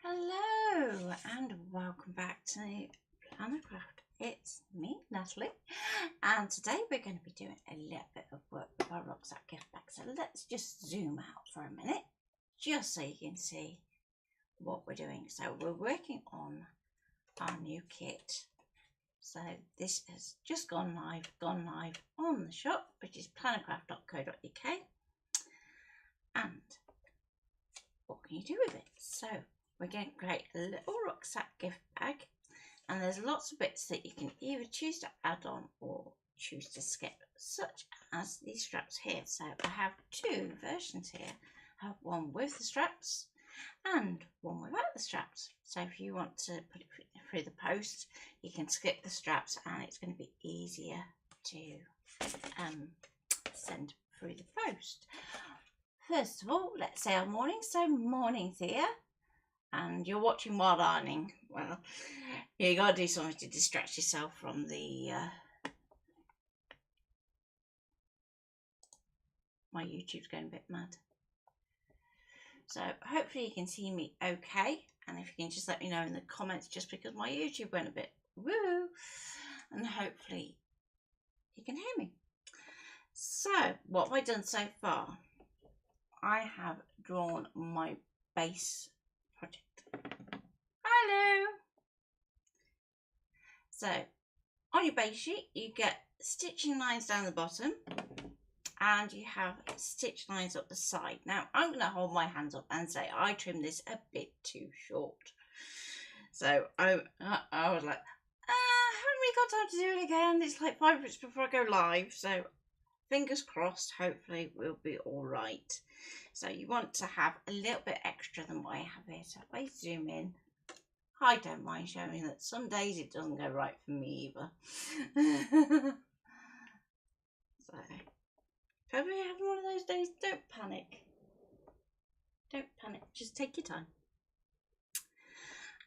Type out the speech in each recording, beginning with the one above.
Hello and welcome back to Planner Craft. It's me, Natalie, and today we're going to be doing a little bit of work with our Rucksack Gift Bag. So let's just zoom out for a minute, just so you can see what we're doing. So we're working on our new kit. So this has just gone live on the shop, which is plannercraft.co.uk. And what can you do with it? So we're going to create a little rucksack gift bag, and there's lots of bits that you can either choose to add on or choose to skip, such as these straps here. So I have two versions here. I have one with the straps and one without the straps. So if you want to put it through the post, you can skip the straps and it's going to be easier to send through the post. First of all, let's say our morning. So morning, Thea. And you're watching while ironing. Well, you got to do something to distract yourself from the my YouTube's going a bit mad. So hopefully you can see me okay, and if you can just let me know in the comments, just because my YouTube went a bit woo, and hopefully you can hear me. So what have I done so far? I have drawn my base project. Hello. So on your base sheet you get stitching lines down the bottom and you have stitch lines up the side. Now I'm going to hold my hands up and say I trimmed this a bit too short. So I was like, haven't really got time to do it again. It's like 5 minutes before I go live, so fingers crossed, hopefully we'll be all right. So you want to have a little bit extra than what I have here. So if I zoom in, I don't mind showing that some days it doesn't go right for me either. So if ever you're having one of those days, don't panic. Don't panic, just take your time.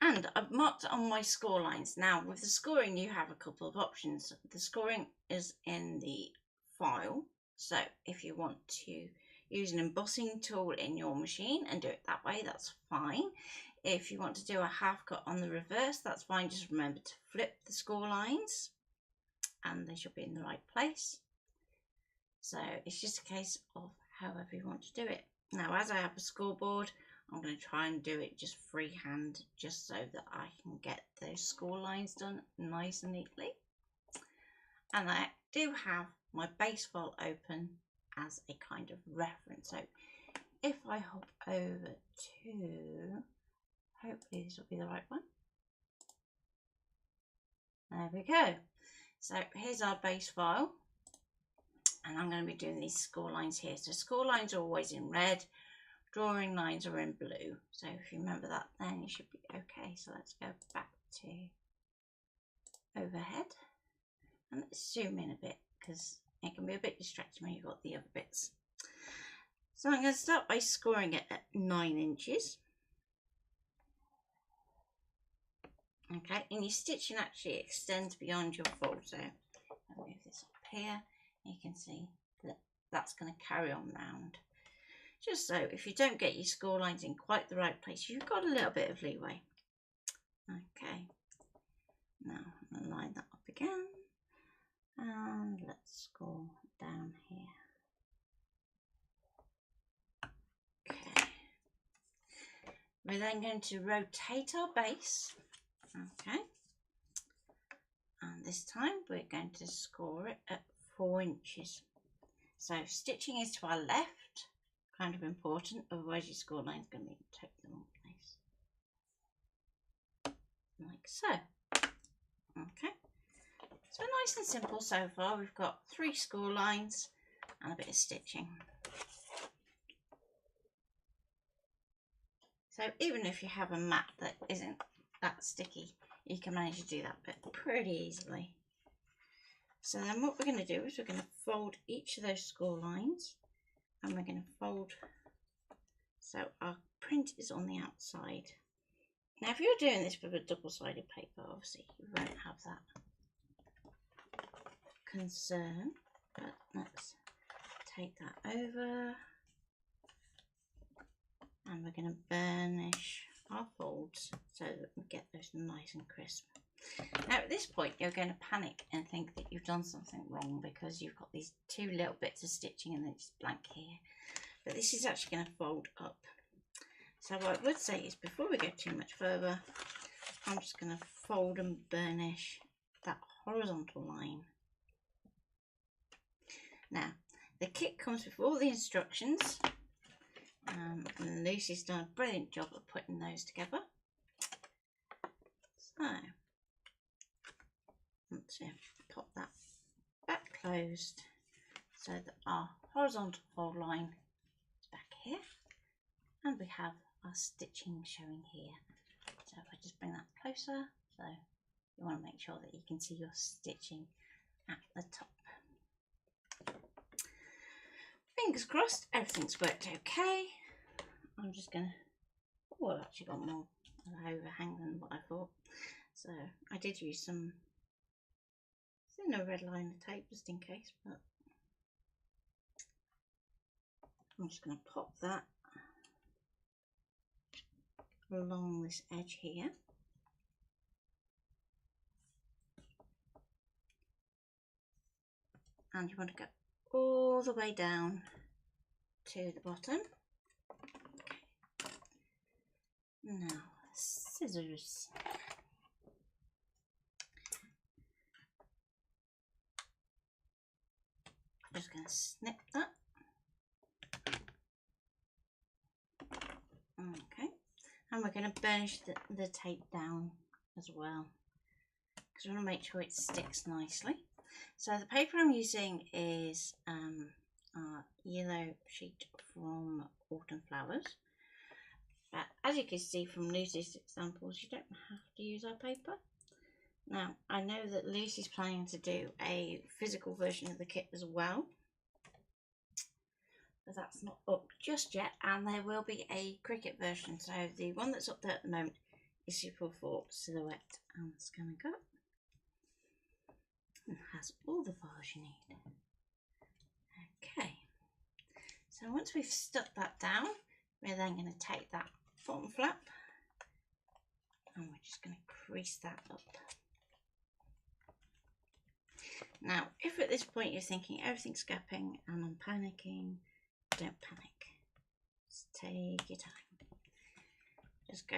And I've marked on my score lines. Now with the scoring you have a couple of options. The scoring is in the file. So if you want to use an embossing tool in your machine and do it that way, that's fine. If you want to do a half cut on the reverse, that's fine. Just remember to flip the score lines and they should be in the right place. So it's just a case of however you want to do it. Now as I have a scoreboard, I'm going to try and do it just freehand, just so that I can get those score lines done nice and neatly. And I do have my base file open as a kind of reference. So if I hop over to, hopefully this will be the right one. There we go. So here's our base file, and I'm going to be doing these score lines here. So score lines are always in red, drawing lines are in blue. So if you remember that, then you should be okay. So let's go back to overhead and let's zoom in a bit, because it can be a bit distracting when you've got the other bits. So I'm going to start by scoring it at 9 inches. Okay, and your stitching actually extends beyond your fold. So I'll move this up here. You can see that that's going to carry on round. Just so if you don't get your score lines in quite the right place, you've got a little bit of leeway. Okay, now I'm going to line that up again. And let's score down here. Okay. We're then going to rotate our base. Okay. And this time we're going to score it at 4 inches. So stitching is to our left, kind of important, otherwise your score line is going to be totally the wrong place. Like so. Okay. So nice and simple so far. We've got 3 score lines and a bit of stitching. So even if you have a mat that isn't that sticky, you can manage to do that bit pretty easily. So then what we're going to do is we're going to fold each of those score lines, and we're going to fold so our print is on the outside. Now if you're doing this with a double-sided paper, obviously you won't have that concern, but let's take that over and we're going to burnish our folds so that we get those nice and crisp. Now at this point you're going to panic and think that you've done something wrong because you've got these two little bits of stitching and then it's blank here. But this is actually going to fold up. So what I would say is, before we go too much further, I'm just going to fold and burnish that horizontal line. Now, the kit comes with all the instructions, and Lucy's done a brilliant job of putting those together. So, let's pop that back closed so that our horizontal fold line is back here, and we have our stitching showing here. So if I just bring that closer, so you want to make sure that you can see your stitching at the top. Fingers crossed, everything's worked okay. I'm just gonna, oh, I've actually got more of an overhang than what I thought. So I did use some thinner red liner tape just in case, but I'm just gonna pop that along this edge here. And you want to go all the way down to the bottom. Okay. Now, scissors. I'm just going to snip that. Okay. And we're going to burnish the tape down as well, because we want to make sure it sticks nicely. So the paper I'm using is yellow sheet from Autumn Flowers. As you can see from Lucy's examples, you don't have to use our paper. Now, I know that Lucy's planning to do a physical version of the kit as well, but that's not up just yet, and there will be a Cricut version. So the one that's up there at the moment is suitable for Silhouette and ScanNCut, and has all the files you need. Okay, so once we've stuck that down, we're then going to take that bottom flap and we're just going to crease that up. Now, if at this point you're thinking everything's gapping and I'm panicking, don't panic. Just take your time. Just go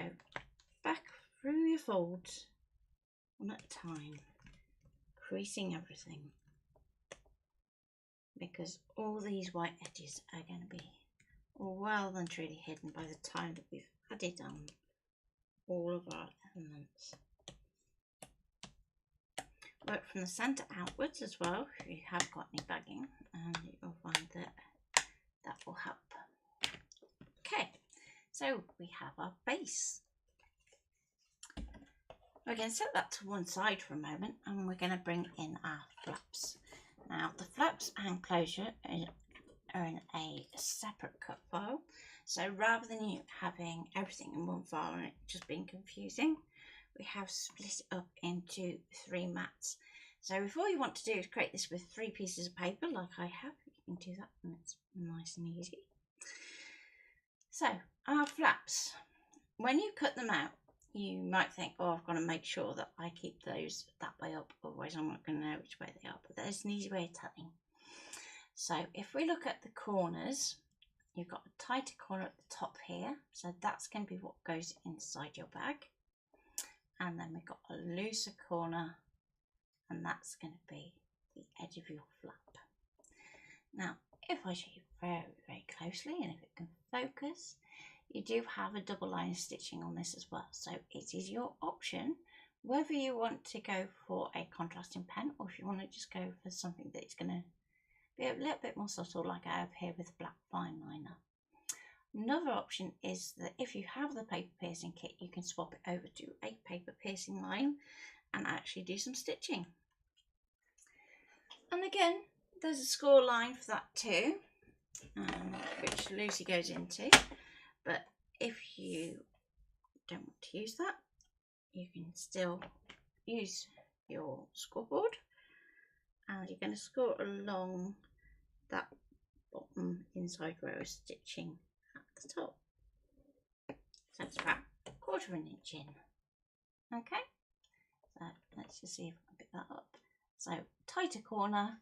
back through your folds one at a time, creasing everything, because all these white edges are going to be well and truly hidden by the time that we've added on all of our elements. Work from the centre outwards as well if you have got any bagging, and you'll find that that will help. Okay, so we have our base. We're going to set that to one side for a moment, and we're going to bring in our flaps. Now, the flaps and closure are in a separate cut file, so rather than you having everything in one file and it just being confusing, we have split it up into 3 mats. So if all you want to do is create this with 3 pieces of paper like I have, you can do that and it's nice and easy. So our flaps, when you cut them out, you might think, oh, I've got to make sure that I keep those that way up, otherwise I'm not going to know which way they are, but there's an easy way of telling. So if we look at the corners, you've got a tighter corner at the top here, so that's going to be what goes inside your bag. And then we've got a looser corner, and that's going to be the edge of your flap. Now, if I show you very, very closely, and if it can focus, you do have a double line of stitching on this as well. So it is your option whether you want to go for a contrasting pen, or if you want to just go for something that's going to be a little bit more subtle, like I have here with black fine liner. Another option is that if you have the paper piercing kit, you can swap it over to a paper piercing line and actually do some stitching. And again, there's a score line for that too, which Lucy goes into. But if you don't want to use that, you can still use your scoreboard, and you're going to score along that bottom inside row of stitching at the top. So it's about 1/4 inch in. Okay, so let's just see if I can pick that up. So tighter corner,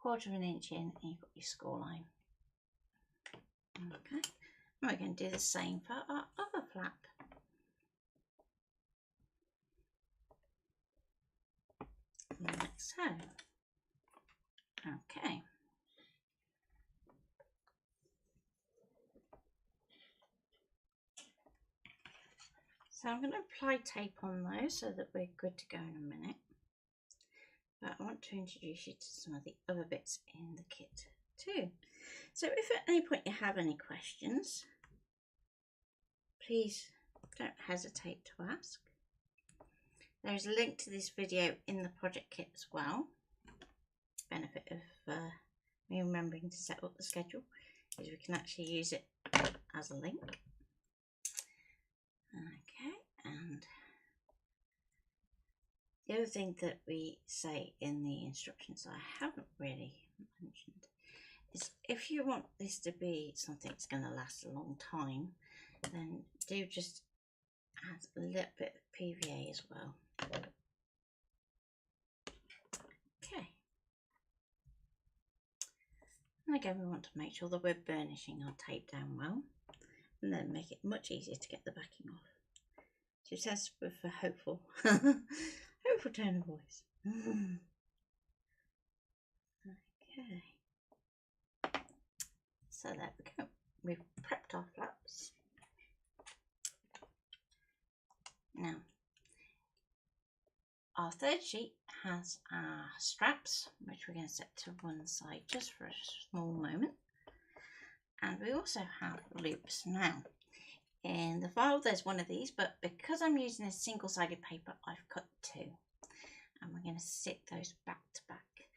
1/4 inch in, and you've got your score line. Okay, and we're going to do the same for our other flap. Like so. Okay. So I'm going to apply tape on those so that we're good to go in a minute. But I want to introduce you to some of the other bits in the kit too. So if at any point you have any questions, please don't hesitate to ask. There's a link to this video in the project kit as well. Benefit of me remembering to set up the schedule is we can actually use it as a link. Okay, and the other thing that we say in the instructions I haven't really mentioned is if you want this to be something that's going to last a long time, then do just add a little bit of PVA as well. Okay. And again, we want to make sure that we're burnishing our tape down well, and then make it much easier to get the backing off. So it says with a hopeful, hopeful tone of voice. Okay. So there we go. We've prepped our flaps. Now, our third sheet has our straps, which we're going to set to one side just for a small moment. And we also have loops. Now, in the file there's one of these, but because I'm using a single-sided paper, I've cut 2. And we're going to stick those back to back,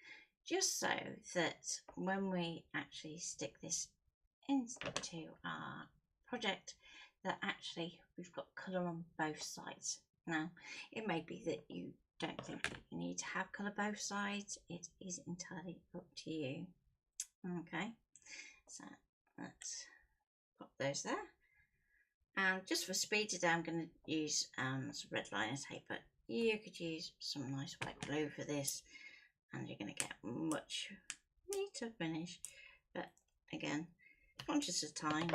just so that when we actually stick this into our project, that actually we've got colour on both sides. Now, it may be that you don't think that you need to have colour both sides. It is entirely up to you. Okay, so let's pop those there. And just for speed today, I'm going to use some red liner tape, but you could use some nice wet glue for this, and you're going to get a much neater finish. But again, conscious of time.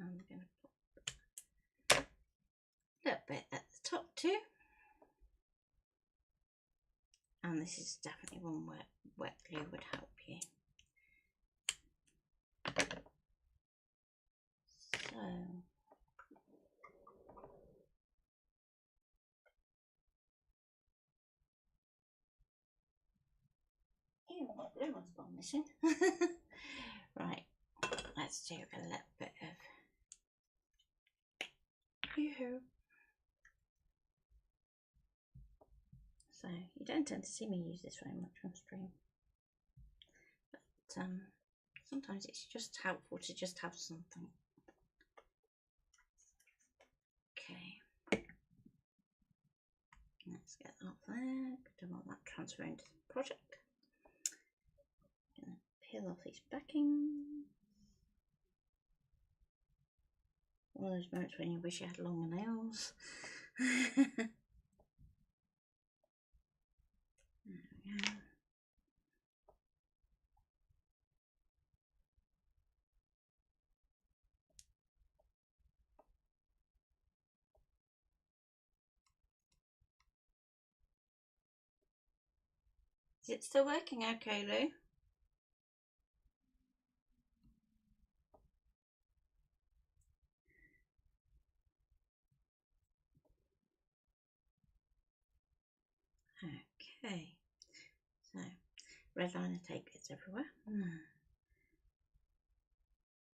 I'm going to put a little bit at the top too. And this is definitely one where wet glue would help you. So, ew, my blue one's gone missing. Right, let's do a little bit of yoo-hoo. So you don't tend to see me use this very much on stream, but sometimes it's just helpful to just have something. Okay, let's get that there. Don't want that transferring to the project. I'm gonna peel off these backings. One of those moments when you wish you had longer nails. Yeah. Is it still working okay, Lou? Okay, so red liner tape gets everywhere.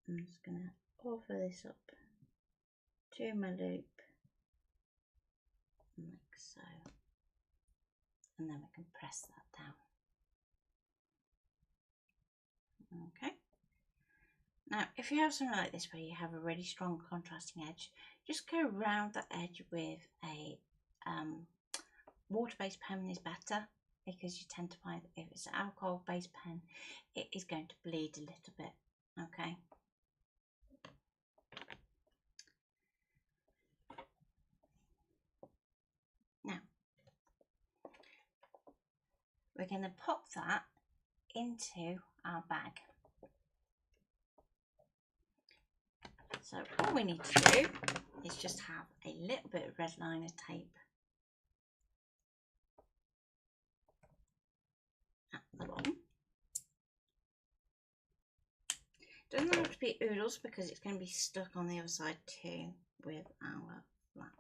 I'm just going to offer this up to my loop, like so, and then we can press that down. Okay, now if you have something like this where you have a really strong contrasting edge, just go around that edge with a water-based pen is better. because you tend to find if it's an alcohol based pen, it is going to bleed a little bit. Okay. Now, we're going to pop that into our bag. So all we need to do is just have a little bit of red liner tape at the bottom. Doesn't have to be oodles because it's going to be stuck on the other side too with our flap.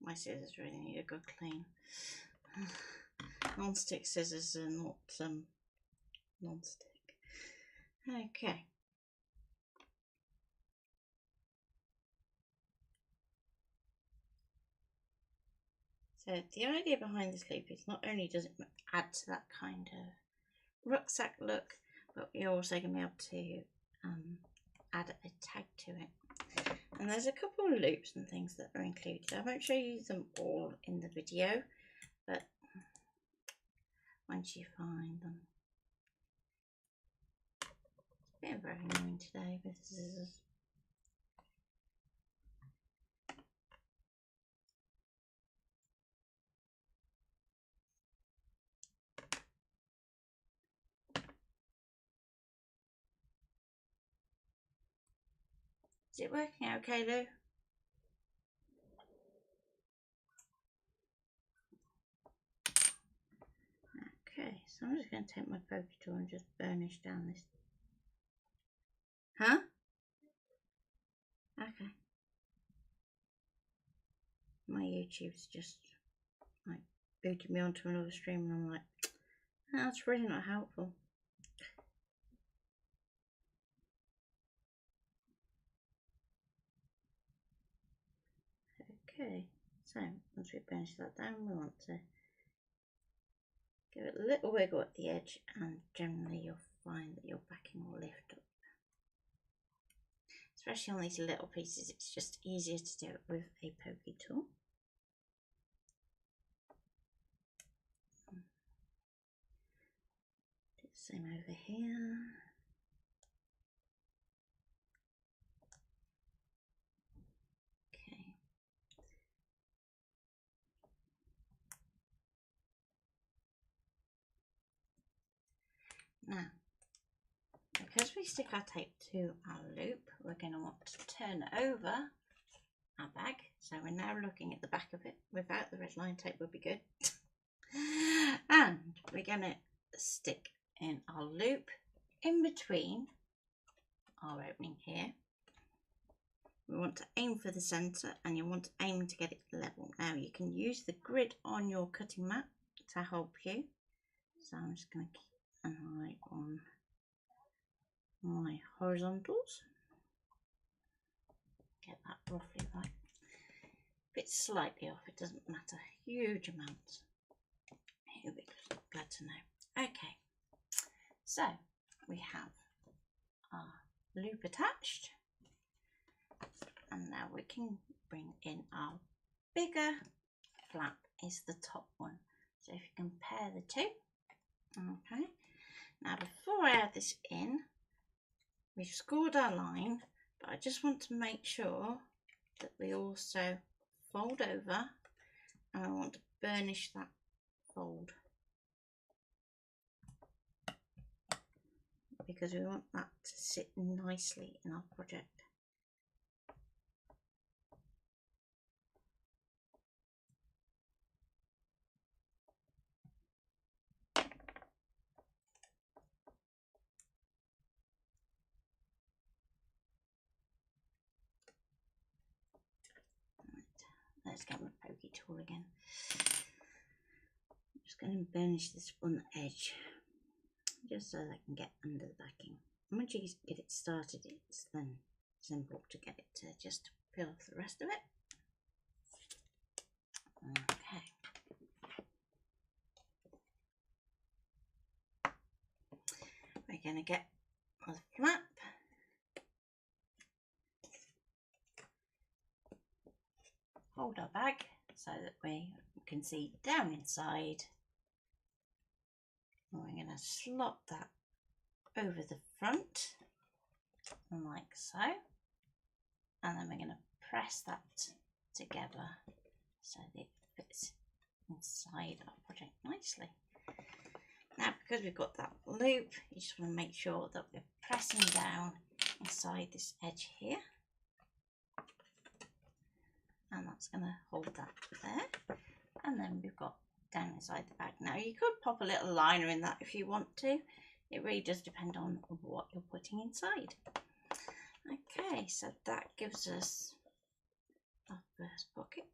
My scissors really need a good clean. Non-stick scissors are not non-stick. Okay. So the idea behind this loop is not only does it add to that kind of rucksack look, but you're also going to be able to add a tag to it. And there's a couple of loops and things that are included. I won't show you them all in the video, but once you find them. It's been very annoying today with scissors. Is it working out okay, Lou? Okay, so I'm just going to take my pokey tool and just burnish down this. Huh? Okay. My YouTube's just like booted me onto another stream and I'm like, oh, that's really not helpful. Okay, so once we burnish that down, we want to give it a little wiggle at the edge, and generally you'll find that your backing will lift up. Especially on these little pieces, it's just easier to do it with a pokey tool. Do the same over here. Now, because we stick our tape to our loop, we're going to want to turn over our bag. So we're now looking at the back of it. Without the red line tape would be good. And we're going to stick in our loop in between our opening here. We want to aim for the centre, and you want to aim to get it level. Now you can use the grid on your cutting mat to help you. So I'm just going to keep an eye on my horizontals. Get that roughly right. If it's slightly off, it doesn't matter. Huge amounts. You'll be glad to know. Okay, so we have our loop attached, and now we can bring in our bigger flap. Is the top one. So if you compare the two, okay. Now before I add this in, we've scored our line, but I just want to make sure that we also fold over, and I want to burnish that fold because we want that to sit nicely in our project. Let's get my pokey tool again. I'm just going to burnish this on the edge, just so that I can get under the backing. And once you get it started, it's then simple to get it to just peel off the rest of it. Okay. We're going to get our flap fold our bag so that we can see down inside. And we're going to slot that over the front like so, and then we're going to press that together so that it fits inside our project nicely. Now, because we've got that loop, you just want to make sure that we're pressing down inside this edge here, and that's going to hold that there. And then we've got down inside the bag. Now, you could pop a little liner in that if you want to. It really does depend on what you're putting inside. Okay, so that gives us our first pocket.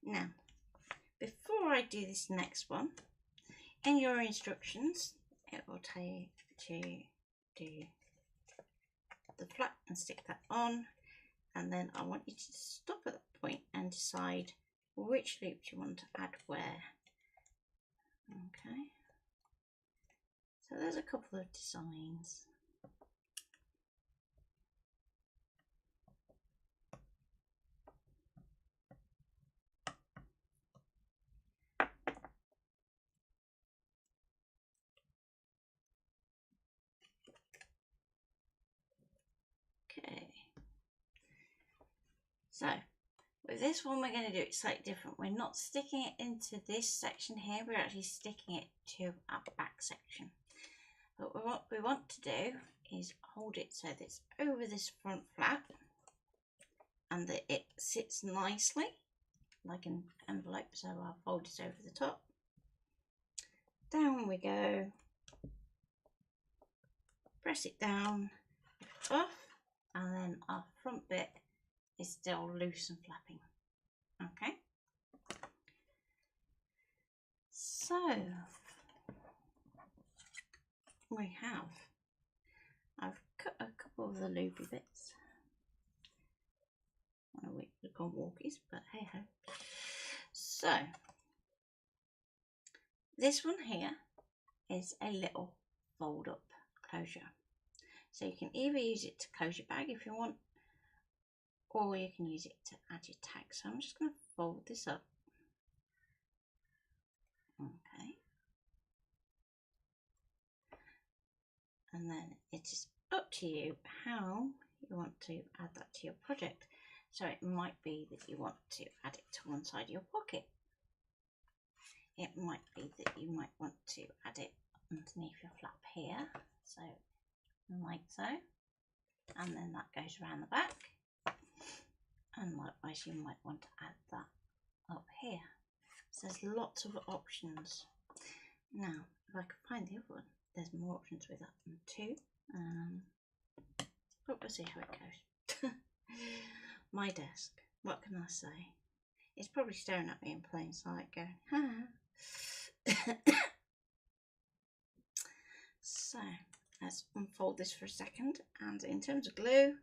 Now, before I do this next one, in your instructions, it will tell you to do the flap and stick that on, and then I want you to stop at that point and decide which loops you want to add where. Okay, so there's a couple of designs. Okay, so with this one we're going to do it slightly different. We're not sticking it into this section here, we're actually sticking it to our back section. But what we want to do is hold it so that it's over this front flap and that it sits nicely like an envelope. So I'll fold it over the top. Down we go. Press it down, off, and then our front bit is still loose and flapping. Okay, so I've cut a couple of the loopy bits. I know we look on walkies, but hey ho. So this one here is a little fold up closure. So you can either use it to close your bag if you want, or you can use it to add your tag. So I'm just going to fold this up. Okay. And then it is up to you how you want to add that to your project. So it might be that you want to add it to one side of your pocket. It might be that you might want to add it underneath your flap here. So like so. And then that goes around the back. And likewise you might want to add that up here. So there's lots of options. Now if I can find the other one, there's more options with that one too. But we'll see how it goes. My desk, what can I say? It's probably staring at me in plain sight going, ha. So let's unfold this for a second, and in terms of glue,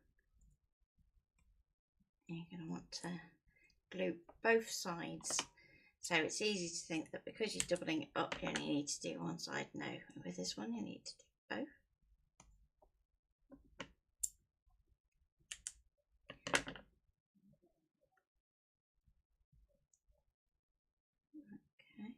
you're going to want to glue both sides. So it's easy to think that because you're doubling it up, you only need to do one side. No, with this one you need to do both. Okay.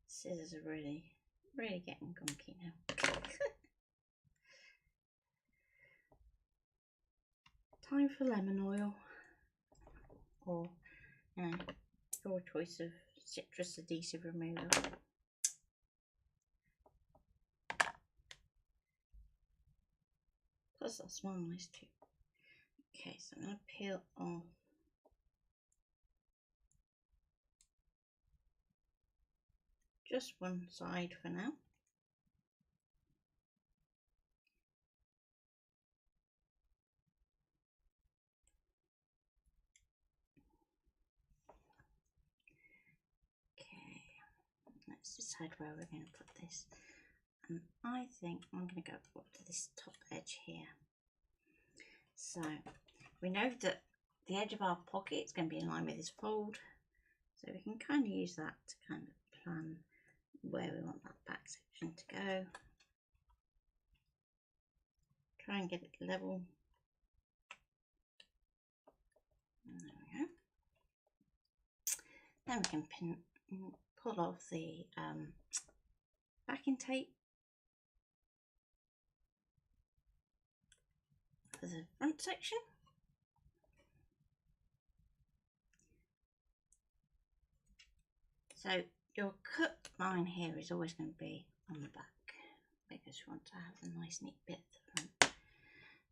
Scissors are really getting gunky now. Time for lemon oil, or your choice of citrus adhesive remover. Plus that smell nice too. Okay, so I'm going to peel off just one side for now. Okay, let's decide where we're going to put this. And I think I'm going to go up to this top edge here. So we know that the edge of our pocket is going to be in line with this fold. So we can kind of use that to kind of plan where we want that back section to go. Try and get it level. And there we go. Then we can pull off the backing tape for the front section. So your cut line here is always going to be on the back because you want to have a nice neat bit at the front.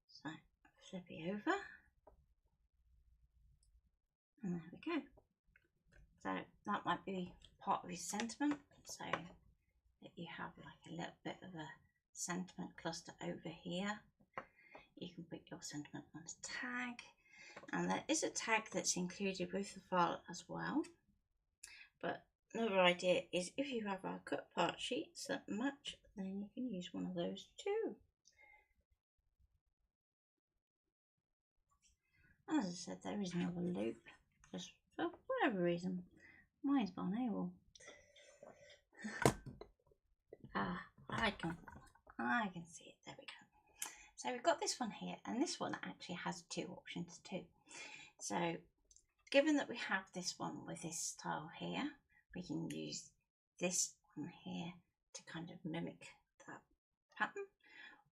So flip it over, and there we go. So that might be part of your sentiment, so that you have like a little bit of a sentiment cluster over here. You can put your sentiment on a tag, and there is a tag that's included with the file as well. But another idea is if you have our cut part sheets that match, then you can use one of those too. As I said, there is another loop, just for whatever reason. Mine's gone AWOL. I can see it. There we go. So we've got this one here, and this one actually has two options too. So given that we have this one with this style here, we can use this one here to kind of mimic that pattern.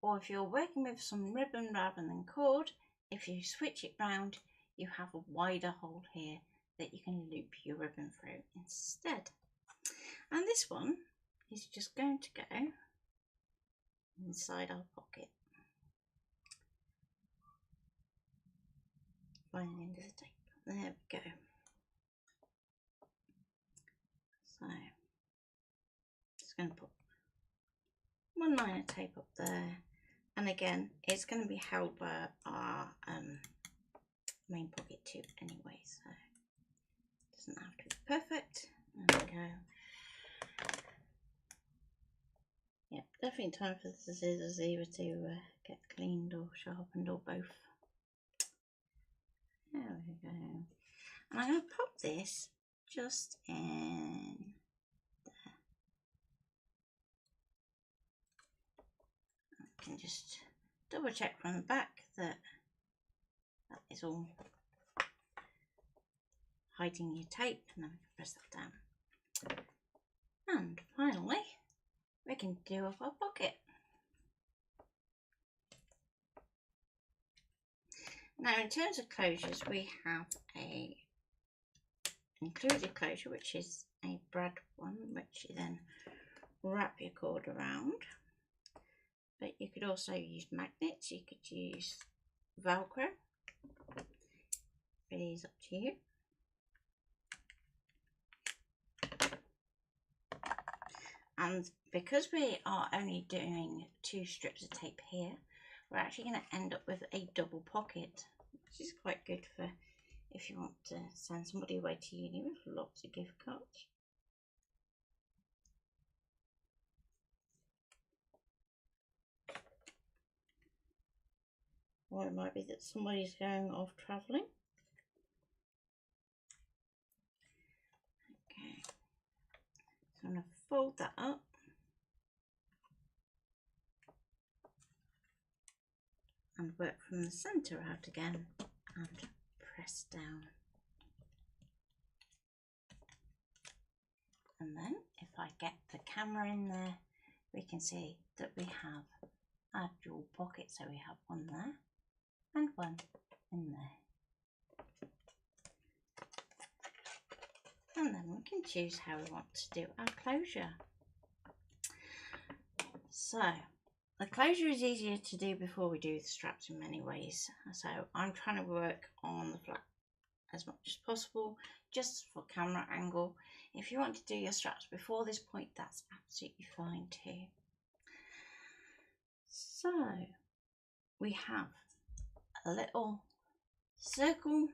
Or if you're working with some ribbon rather than cord, if you switch it round, you have a wider hole here that you can loop your ribbon through instead. And this one is just going to go inside our pocket. Find the end of the tape. There we go. So just going to put one line of tape up there, and again it's going to be held by our main pocket too anyway, so it doesn't have to be perfect. There we go. Yep, definitely time for the scissors either to get cleaned or sharpened or both. There we go. And I'm going to pop this just in there. I can just double check from the back that that is all hiding your tape, and then we can press that down. And finally, we can do up our pocket. Now in terms of closures, we have a included closure, which is a brad one, which you then wrap your cord around. But you could also use magnets, you could use Velcro. It is up to you. And because we are only doing 2 strips of tape here, we're actually going to end up with a double pocket, which is quite good for if you want to send somebody away to uni with lots of gift cards. Or it might be that somebody's going off travelling. Okay, so I'm going to fold that up. And work from the centre out again and press down. And then if I get the camera in there, we can see that we have our dual pocket. So we have one there and one in there. And then we can choose how we want to do our closure. So the closure is easier to do before we do the straps in many ways. So I'm trying to work on the flap as much as possible, just for camera angle. If you want to do your straps before this point, that's absolutely fine too. So we have a little circle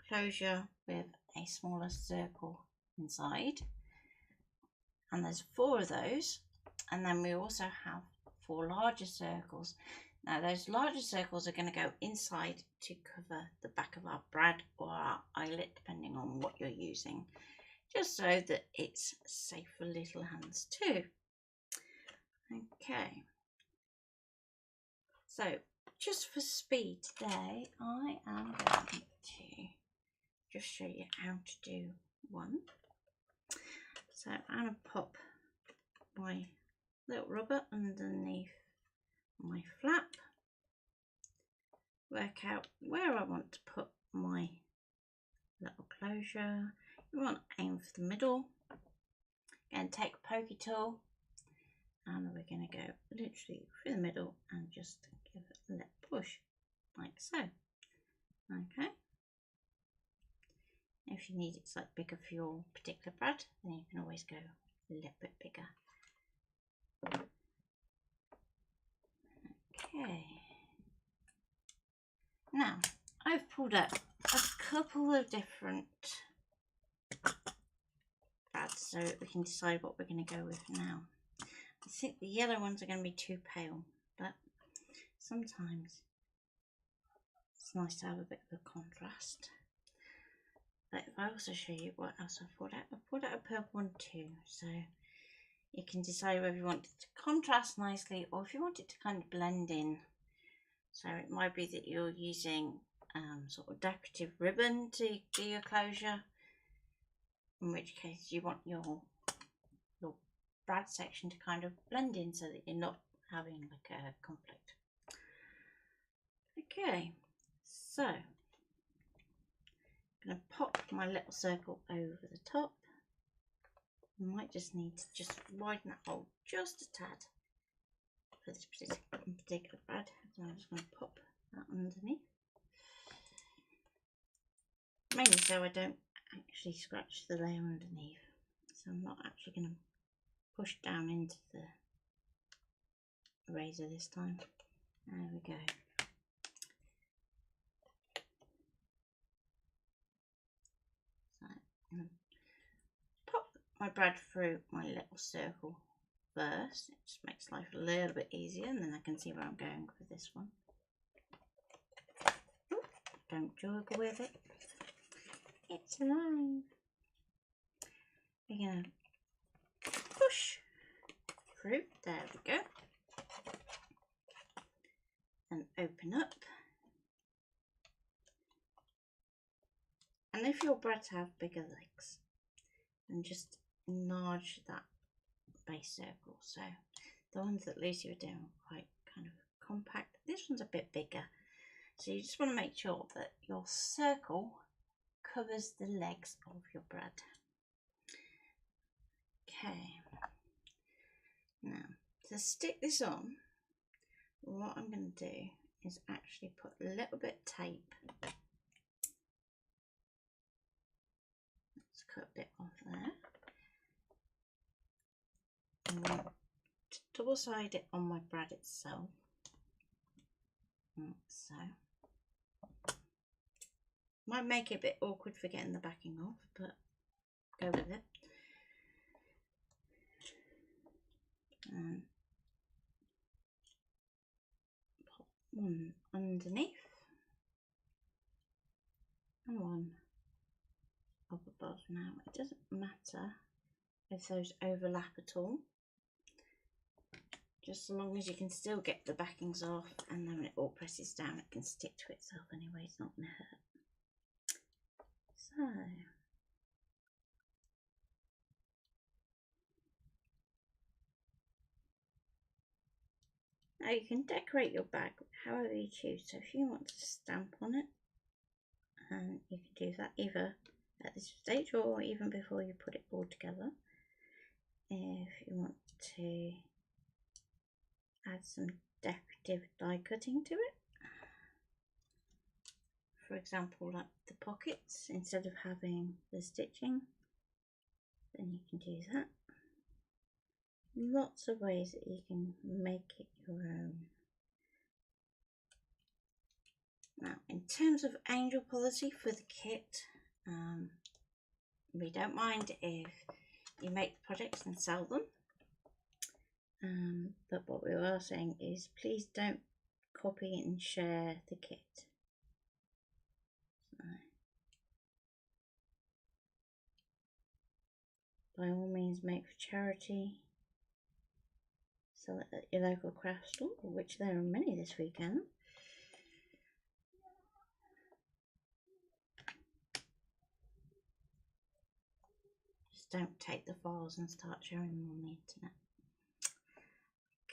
closure with a smaller circle inside, and there's 4 of those, and then we also have 4 larger circles. Now those larger circles are going to go inside to cover the back of our brad or our eyelet, depending on what you're using. just so that it's safe for little hands too. Okay, so just for speed today, I am going to just show you how to do one. So I'm going to pop my little rubber underneath my flap, work out where I want to put my little closure. You want to aim for the middle, and take a pokey tool, and we're going to go literally through the middle and just give it a little push like so. Okay, if you need it slightly bigger for your particular brad, then you can always go a little bit bigger. Okay, now I've pulled up a couple of different brads so we can decide what we're going to go with now. I think the yellow ones are going to be too pale, but sometimes it's nice to have a bit of a contrast. But if I also show you what else I've pulled out a purple one too, so you can decide whether you want it to contrast nicely or if you want it to kind of blend in. So it might be that you're using sort of decorative ribbon to do your closure, in which case you want your brad section to kind of blend in so that you're not having like a conflict. Okay, so I'm going to pop my little circle over the top. I might just need to just widen that hole just a tad for this particular brad. So I'm just going to pop that underneath, mainly so I don't actually scratch the layer underneath. So I'm not actually going to push down into the eraser this time. There we go. So I'm going to pop my brad through my little circle first. It just makes life a little bit easier, and then I can see where I'm going with this one. Ooh, don't juggle with it. It's alive. We're going to push through, there we go, and open up. And if your brads have bigger legs, then just enlarge that base circle. So the ones that Lucy were doing were quite kind of compact. This one's a bit bigger, so you just want to make sure that your circle covers the legs of your brad. Okay, now to stick this on, what I'm going to do is actually put a little bit of tape. Let's cut a bit off there. I'm going to double side it on my brad itself, like so. Might make it a bit awkward for getting the backing off, but go with it. And pop one underneath and one up above. Now it doesn't matter if those overlap at all, just so long as you can still get the backings off, and then when it all presses down it can stick to itself anyway, it's not going to hurt. So now you can decorate your bag however you choose. So if you want to stamp on it, and you can do that either at this stage or even before you put it all together. If you want to add some decorative die cutting to it, for example like the pockets, instead of having the stitching, then you can do that. Lots of ways that you can make it your own. Now in terms of angel policy for the kit, we don't mind if you make the projects and sell them, but what we are saying is please don't copy and share the kit. So by all means make for charity. Sell it at your local craft store, which there are many this weekend. Just don't take the files and start sharing them on the internet.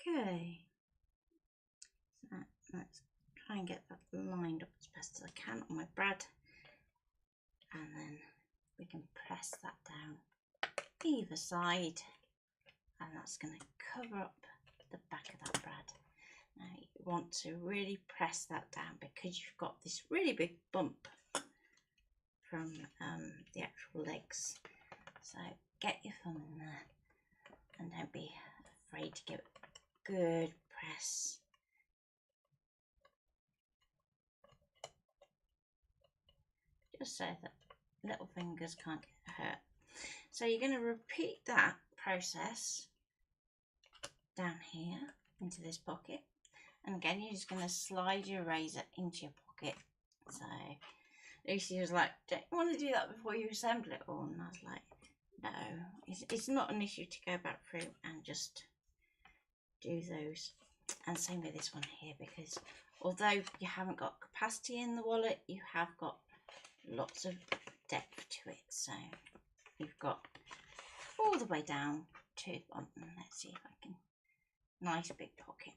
Okay, so let's try and get that lined up as best as I can on my brad, and then we can press that down either side, and that's going to cover up the back of that brad. Now you want to really press that down because you've got this really big bump from the actual legs. So get your thumb in there and don't be afraid to give it a good press. Just so that little fingers can't get hurt. So you're going to repeat that process down here into this pocket, and again you're just going to slide your razor into your pocket. So Lucy was like, don't you want to do that before you assemble it all? And I was like, no, it's not an issue to go back through and just do those. And same with this one here, because although you haven't got capacity in the wallet, you have got lots of depth to it. So you've got all the way down to the bottom. Let's see if I can. Nice big pocket.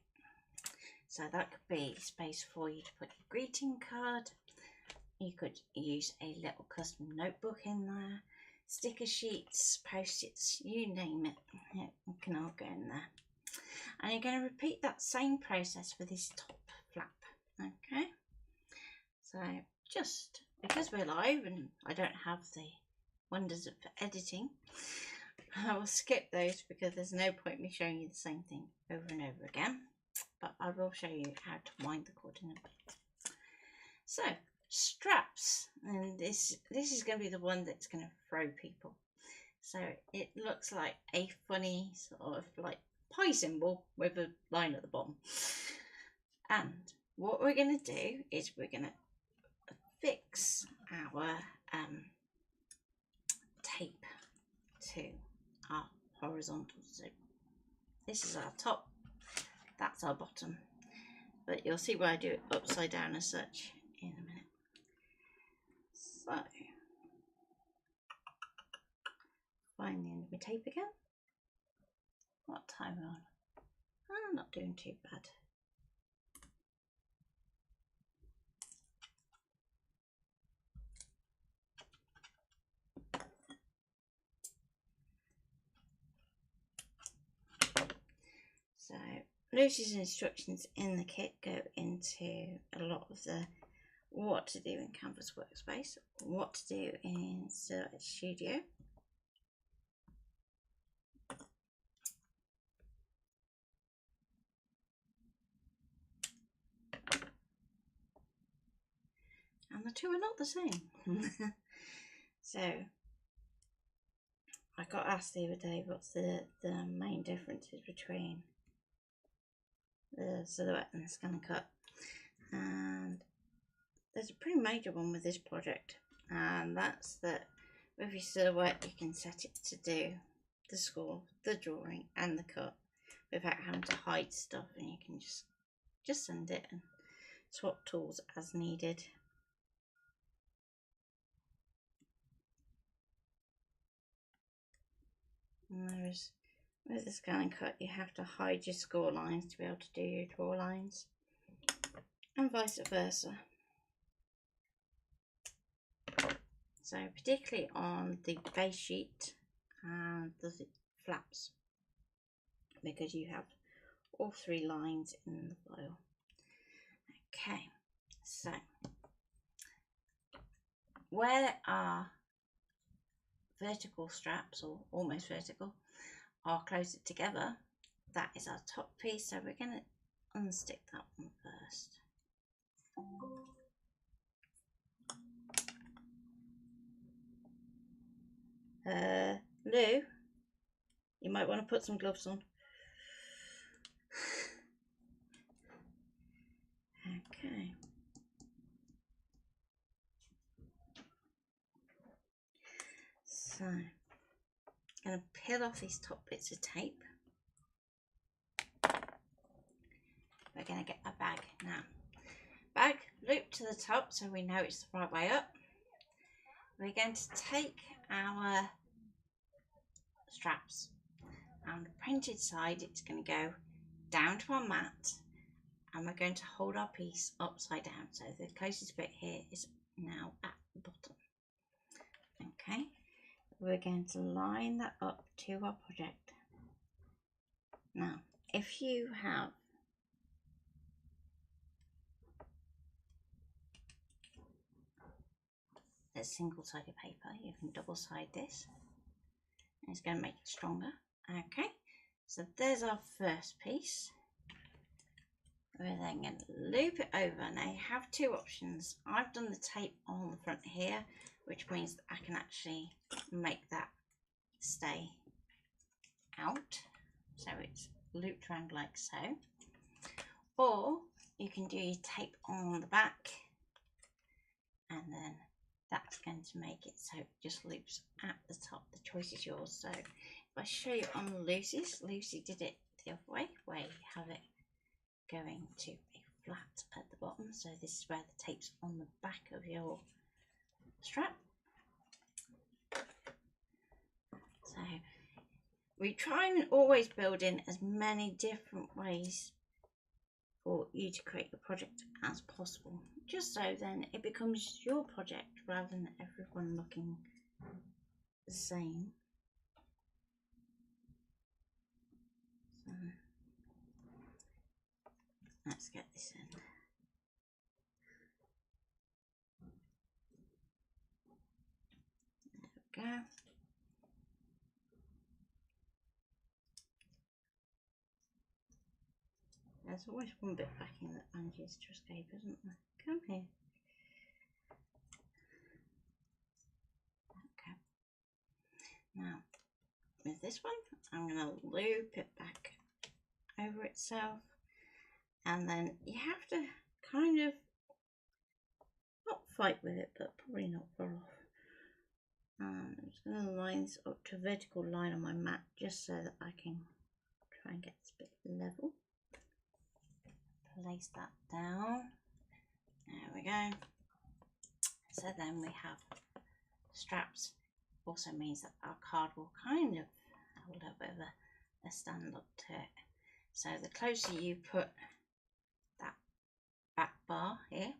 So that could be space for you to put your greeting card. You could use a little custom notebook in there, sticker sheets, post-its, you name it. It can all go in there. And you're going to repeat that same process for this top flap. Okay, so just because we're live and I don't have the wonders of editing, I will skip those because there's no point me showing you the same thing over and over again, but I will show you how to wind the cord in a bit. So straps, and this is going to be the one that's going to throw people. So it looks like a funny sort of like pie symbol with a line at the bottom, and what we're going to do is we're going to fix our tape to our horizontal. So this is our top, that's our bottom, but you'll see why I do it upside down as such in a minute. So find the end of my tape again. What time are we on? I'm not doing too bad. So Lucy's instructions in the kit go into a lot of the what to do in Canvas Workspace, what to do in Silhouette Studio. And the two are not the same. So I got asked the other day what's the main differences between the Silhouette and the ScanNCut, and there's a pretty major one with this project, and that's that with your Silhouette you can set it to do the score, the drawing and the cut without having to hide stuff, and you can just send it and swap tools as needed. Whereas with the ScanNCut you have to hide your score lines to be able to do your draw lines, and vice versa. So particularly on the base sheet and the flaps, because you have all three lines in the file. Okay, so where our vertical straps, or almost vertical, are closer together, that is our top piece. So we're going to unstick that one first. Lou, you might want to put some gloves on. Okay. So going to peel off these top bits of tape. We're going to get a bag now. Bag loop to the top so we know it's the right way up. We're going to take our straps. On the printed side, it's going to go down to our mat, and we're going to hold our piece upside down. So the closest bit here is now at the bottom. Okay, we're going to line that up to our project. Now, if you have a single-sided paper, you can double-side this. It's going to make it stronger. Okay, so there's our first piece. We're then going to loop it over. Now you have two options. I've done the tape on the front here, which means that I can actually make that stay out, so it's looped around like so. Or you can do your tape on the back, and then that's going to make it so it just loops at the top. The choice is yours. So if I show you on Lucy's, Lucy did it the other way, where you have it going to be flat at the bottom. So this is where the tape's on the back of your strap. So we try and always build in as many different ways for you to create your project as possible, just so then it becomes your project rather than everyone looking the same. So let's get this in. There we go. There's always one bit backing that manages to escape, isn't there? Come here. Okay. Now, with this one, I'm going to loop it back over itself. And then you have to kind of, not fight with it, but probably not far off. I'm just going to line this up to a vertical line on my mat, just so that I can try and get this bit level. Place that down. There we go. So then we have straps. Also means that our card will kind of have a little bit of a stand up to it. So the closer you put that back bar here,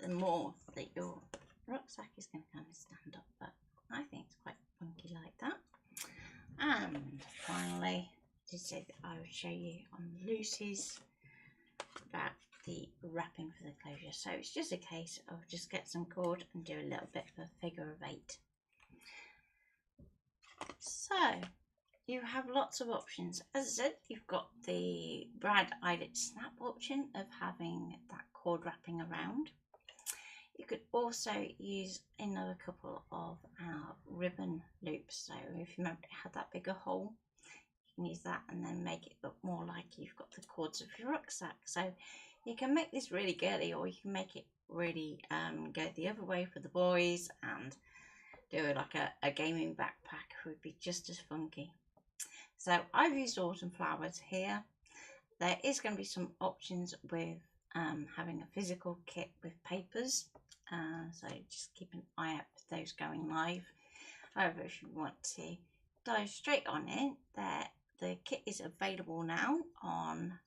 the more that your rucksack is going to kind of stand up. But I think it's quite funky like that. And finally, I did say that I would show you on Lucy's about the wrapping for the closure. So it's just a case of just get some cord and do a little bit of a figure of 8. So you have lots of options. As I said, you've got the brad eyelet snap option of having that cord wrapping around. You could also use another couple of our ribbon loops. So if you remember it had that bigger hole, you can use that and then make it look more like you've got the cords of your rucksack. So you can make this really girly, or you can make it really go the other way for the boys and do it like a gaming backpack. Would be just as funky. So I've used autumn flowers here. There is going to be some options with having a physical kit with papers, so just keep an eye out for those going live. However, if you want to dive straight on in there, the kit is available now on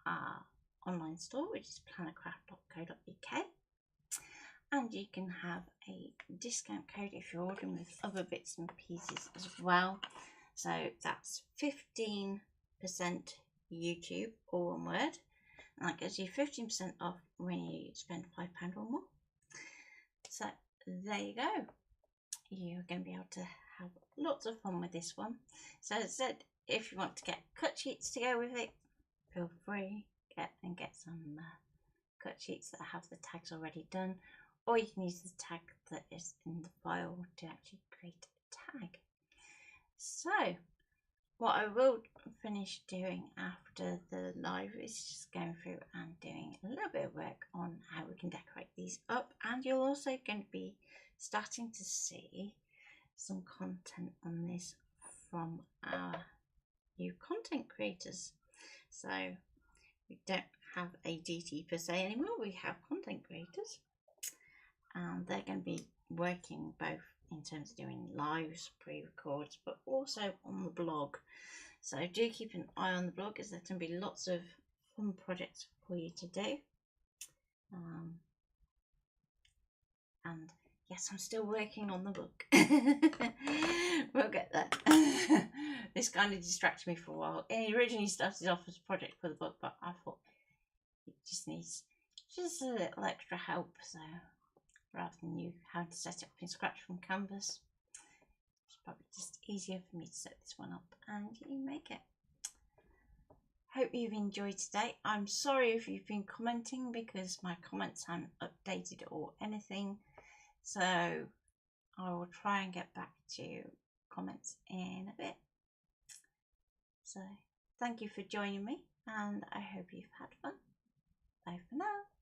our online store, which is plannercraft.co.uk, and you can have a discount code if you're ordering with other bits and pieces as well. So that's 15% YouTube, all one word, and that gives you 15% off when you spend £5 or more. So there you go. You're going to be able to have lots of fun with this one. So as I said, if you want to get cut sheets to go with it, feel free get some cut sheets that have the tags already done, or you can use the tag that is in the file to actually create a tag. So what I will finish doing after the live is just going through and doing a little bit of work on how we can decorate these up, and you're also going to be starting to see some content on this from our new content creators. So we don't have a DT per se anymore, we have content creators, and they're going to be working both in terms of doing lives, pre-records, but also on the blog. So do keep an eye on the blog, as there can be lots of fun projects for you to do. And yes, I'm still working on the book. We'll get there. This kind of distracted me for a while. It originally started off as a project for the book, but I thought it just needs just a little extra help. So rather than you having to set it up in scratch from canvas, it's probably just easier for me to set this one up and you make it. Hope you've enjoyed today. I'm sorry if you've been commenting because my comments haven't updated or anything. So I will try and get back to comments in a bit. So thank you for joining me, and I hope you've had fun. Bye for now.